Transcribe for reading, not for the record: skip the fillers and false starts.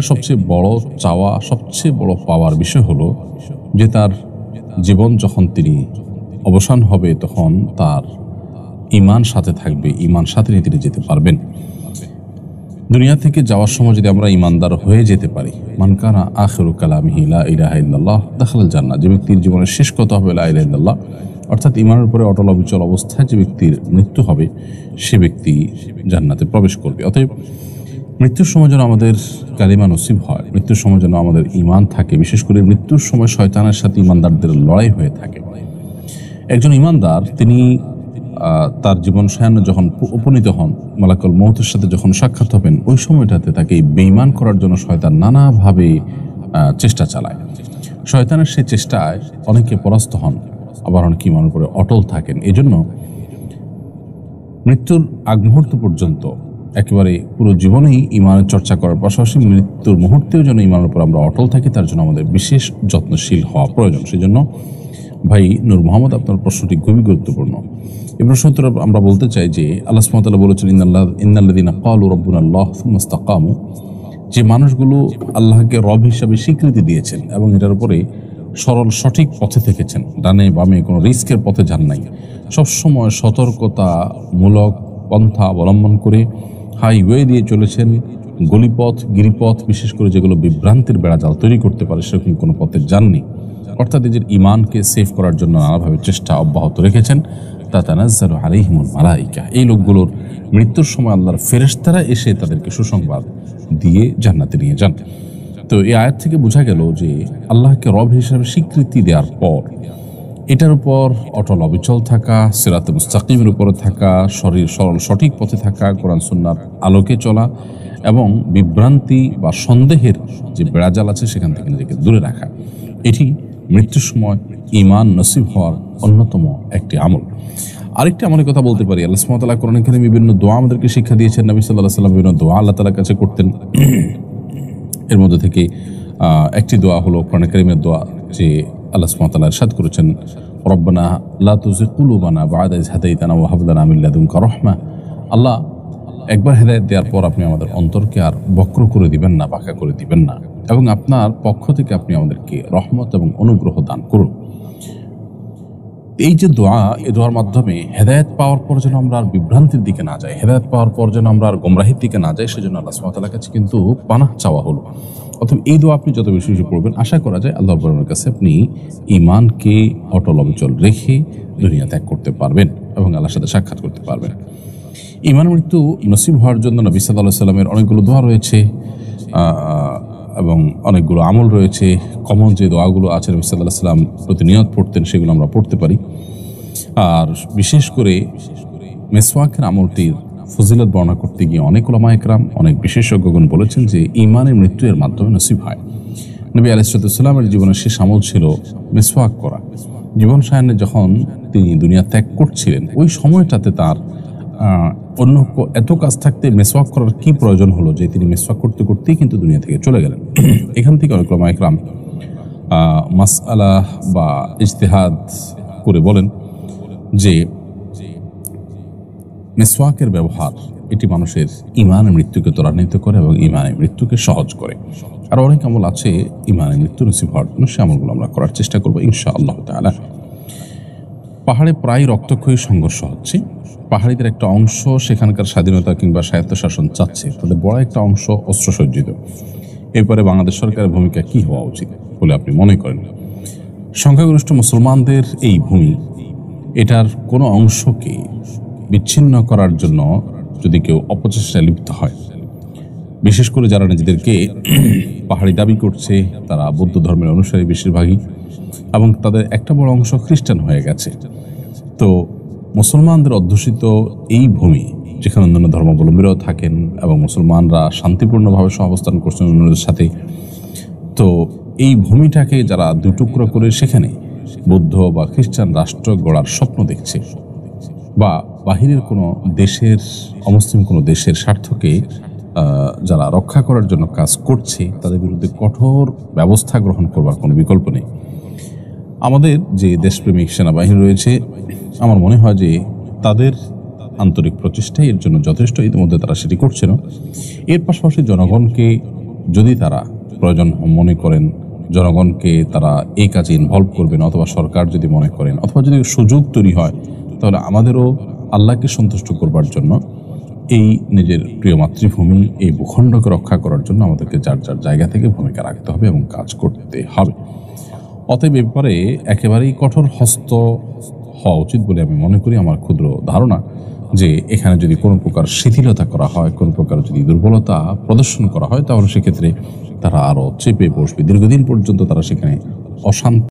ইমানদারের সবচেয়ে বড় চাওয়া, সবচেয়ে বড় পাওয়ার বিষয় হলো যে তার জীবন যখন তিনি অবসান হবে তখন তার ঈমান সাথে থাকবে, ঈমান সাথে নিয়ে তিনি যেতে পারবেন। দুনিয়া থেকে যাওয়ার সময় যদি আমরা ঈমানদার হয়ে যেতে পারি, মান কানা আখিরু কালামিহি লা ইলাহা ইল্লাল্লাহ দাখালাল জান্নাহ, যে ব্যক্তির জীবনের শেষ কথা হবে লা ইলাহা ইল্লাল্লাহ, অর্থাৎ ঈমানের উপরে অটল অবিচল অবস্থায় যে ব্যক্তির মৃত্যু হবে সে ব্যক্তি জান্নাতে প্রবেশ করবে। অতএব মৃত্যুর সময় যেন আমাদের কালিমা নসিব হয়, মৃত্যুর সময় যেন আমাদের ঈমান থাকে। বিশেষ করে মৃত্যুর সময় শয়তানের সাথে ঈমানদারদের লড়াই হয়ে থাকে। একজন ঈমানদার তিনি তার জীবন সায়ান্নে যখন উপনীত হন, মালাকুল মউতের সাথে যখন সাক্ষাৎ হবেন, ওই সময়টাতে তাকে বেঈমান করার জন্য শয়তান নানাভাবে চেষ্টা চালায়। শয়তানের সেই চেষ্টায় অনেকে পরাস্ত হন, আবার অনেকে ঈমানের উপরে অটল থাকেন। এজন্য মৃত্যুর আগ মুহূর্ত পর্যন্ত একেবারে পুরো জীবনেই ঈমানের চর্চা করার পাশাপাশি মৃত্যুর মুহূর্তেও যেন ঈমানের উপর আমরা অটল থাকি, তার জন্য আমাদের বিশেষ যত্নশীল হওয়া প্রয়োজন। সেই জন্য ভাই নূর মোহাম্মদ, আপনার প্রশ্নটি খুবই গুরুত্বপূর্ণ। এই প্রশ্ন উত্তরে আমরা বলতে চাই যে আল্লাহ সুবহানাহু ওয়া তাআলা বলেছেন, ইন্নাল্লাযীনা ক্বালু রাব্বুনাল্লাহ সুম্মা ইসতাকামু, যে মানুষগুলো আল্লাহকে রব হিসাবে স্বীকৃতি দিয়েছেন এবং এটার উপরে সরল সঠিক পথে থেকেছেন, ডানে বামে কোনো রিস্কের পথে যান নাই, সবসময় সতর্কতামূলক পন্থা অবলম্বন করে হাইওয়ে দিয়ে চলেছেন, গলিপথ গিরিপথ বিশেষ করে যেগুলো বিভ্রান্তির বেড়াজাল তৈরি করতে পারে সেরকম কোনো পথে যাননি, অর্থাৎ নিজের ঈমানকে সেভ করার জন্য নানাভাবে চেষ্টা অব্যাহত রেখেছেন, তাতানাজ্জালু আলাইহিমুল মালাইকা, এই লোকগুলোর মৃত্যুর সময় আল্লাহর ফেরেশতারা এসে তাদেরকে সুসংবাদ দিয়ে জান্নাতে নিয়ে যান। তো এই আয়াত থেকে বোঝা গেল যে আল্লাহকে রব হিসেবে স্বীকৃতি দেওয়ার পর এটার উপর অটল অবিচল থাকা, সিরাতে মুস্তাকিমের উপরে থাকা, সরল সঠিক পথে থাকা, কোরআন সুন্নাহর আলোকে চলা এবং বিভ্রান্তি বা সন্দেহের যে বেড়াজাল আছে সেখান থেকে নিজেকে দূরে রাখা, এটি মৃত্যুর সময় ঈমান নসিব হওয়ার অন্যতম একটি আমল। আরেকটি আমলের কথা বলতে পারি, আল্লাহ সুবহানাহু ওয়া তাআলা কোরআনে কারীমে বিভিন্ন দোয়া আমাদেরকে শিক্ষা দিয়েছেন। নবী সাল্লাল্লাহু আলাইহি ওয়াসাল্লাম বিভিন্ন দোয়া আল্লাহ তাআলার কাছে করতেন। এর মধ্যে থেকে একটি দোয়া হলো কোরআনে কারীমের দোয়া, যে আল্লাহ সুবহানাহু ওয়া তাআলা ইরশাদ করেছেন, রব্বানা লা তুযিগ কুলুবানা বা'দা ইয হাদাইতানা ওয়া হাব লানা মিন লাদুনকা রাহমা, আল্লাহ একবার হেদায়েত দেওয়ার পর আপনি আমাদের অন্তরকে আর বক্র করে দিবেন না, বাঁকা করে দিবেন না, এবং আপনার পক্ষ থেকে আপনি আমাদেরকে রহমত এবং অনুগ্রহ দান করুন। এই যে দোয়া, এই দোয়ার মাধ্যমে হেদায়েত পাওয়ার পর যেন আমরা আর বিভ্রান্তির দিকে না যাই, হেদায়েত পাওয়ার পর যেন আমরা আর গোমরাহির দিকে না যাই, সেজন্য আল্লাহ সুবহানাহু ওয়া তাআলার কাছে কিন্তু পানাহ চাওয়া হলো। অতএব এই দোয়া আপনি যত বেশি বেশি পড়বেন, আশা করা যায় আল্লাহ রাব্বুল কাছে আপনি ঈমানকে অটল অবিচল রেখে দুনিয়া ত্যাগ করতে পারবেন এবং আল্লাহর সাথে সাক্ষাৎ করতে পারবেন। ঈমান মৃত্যু নসিব হওয়ার জন্য নবী সাল্লাল্লাহু আলাইহি ওয়াসাল্লামের অনেকগুলো দোয়া রয়েছে এবং অনেকগুলো আমল রয়েছে। কমন যে দোয়াগুলো আছে নবী সাল্লাল্লাহু আলাইহি ওয়াসাল্লাম প্রতিনিয়ত পড়তেন, সেগুলো আমরা পড়তে পারি। আর বিশেষ করে মিসওয়াকের আমলটির ফজিলত বর্ণনা করতে গিয়ে অনেক উলামা ইকরাম, অনেক বিশেষজ্ঞগণ বলেছেন যে ঈমানের মৃত্যু এর মাধ্যমে নসিব হয়। নবী আলাইহিস সালামের জীবনের শেষ আমল ছিল মিসওয়াক করা। জীবন সায়ান্নে যখন তিনি দুনিয়া ত্যাগ করছিলেন, ওই সময়টাতে তার অন্য এত কাজ থাকতে মিসওয়াক করার কি প্রয়োজন হলো যে তিনি মিসওয়াক করতে করতেই কিন্তু দুনিয়া থেকে চলে গেলেন। এখান থেকে অনেক উলামা ইকরাম মাসআলা বা ইজতিহাদ করে বলেন যে মিসওয়াকের ব্যবহার এটি মানুষের ঈমানের মৃত্যুকে ত্বরান্বিত করে এবং ঈমানের মৃত্যুকে সহজ করে। আর অনেক আমল আছে ঈমানের মৃত্যু নসিব হওয়ার জন্য, সে আমলগুলো আমরা করার চেষ্টা করবো ইনশাআল্লাহ তাআলা। পাহাড়ে প্রায় রক্তক্ষয়ী সংঘর্ষ হচ্ছে। পাহাড়িদের একটা অংশ সেখানকার স্বাধীনতা কিংবা স্বায়ত্তশাসন চাচ্ছে, তাদের বড় একটা অংশ অস্ত্রসজ্জিত। এরপরে বাংলাদেশ সরকারের ভূমিকা কি হওয়া উচিত বলে আপনি মনে করেন? সংখ্যাগরিষ্ঠ মুসলমানদের এই ভূমি, এটার কোনো অংশকে বিচ্ছিন্ন করার জন্য যদি কেউ অপচেষ্টায় লিপ্ত হয়, বিশেষ করে যারা নিজেদেরকে পাহাড়ি দাবি করছে, তারা বৌদ্ধ ধর্মের অনুসারী বেশিরভাগই, এবং তাদের একটা বড় অংশ খ্রিস্টান হয়ে গেছে। তো মুসলমানদের অধ্যুষিত এই ভূমি, যেখানে অন্যান্য ধর্মাবলম্বীরাও থাকেন এবং মুসলমানরা শান্তিপূর্ণভাবে সহাবস্থান করছেন অন্যদের সাথে, তো এই ভূমিটাকে যারা দুটুকরো করে সেখানে বৌদ্ধ বা খ্রিস্টান রাষ্ট্র গড়ার স্বপ্ন দেখছে, বা বাহিরের কোনো দেশের, অমুসলিম কোনো দেশের স্বার্থকে যারা রক্ষা করার জন্য কাজ করছে, তাদের বিরুদ্ধে কঠোর ব্যবস্থা গ্রহণ করবার কোনো বিকল্প নেই। আমাদের যে দেশপ্রেমিক সেনাবাহিনী রয়েছে, আমার মনে হয় যে তাদের আন্তরিক প্রচেষ্টাই এর জন্য যথেষ্ট, ইতিমধ্যে তারা সেটি করছে না। এর পাশাপাশি জনগণকে যদি তারা প্রয়োজন মনে করেন জনগণকে তারা এই কাজে ইনভলভ করবেন, অথবা সরকার যদি মনে করেন, অথবা যদি সুযোগ তৈরি হয়, তাহলে আমাদেরও আল্লাহকে সন্তুষ্ট করবার জন্য এই নিজের প্রিয় মাতৃভূমি, এই ভূখণ্ডকে রক্ষা করার জন্য আমাদেরকে যার যার জায়গা থেকে ভূমিকা রাখতে হবে এবং কাজ করতে হবে। অতএব ব্যাপারে একেবারেই কঠোর হস্ত হওয়া উচিত বলে আমি মনে করি। আমার ক্ষুদ্র ধারণা যে এখানে যদি কোনো প্রকার শিথিলতা করা হয়, কোনো প্রকার যদি দুর্বলতা প্রদর্শন করা হয়, তাহলে সেক্ষেত্রে তারা আরও চেপে বসবে, দীর্ঘদিন পর্যন্ত তারা সেখানে অশান্তি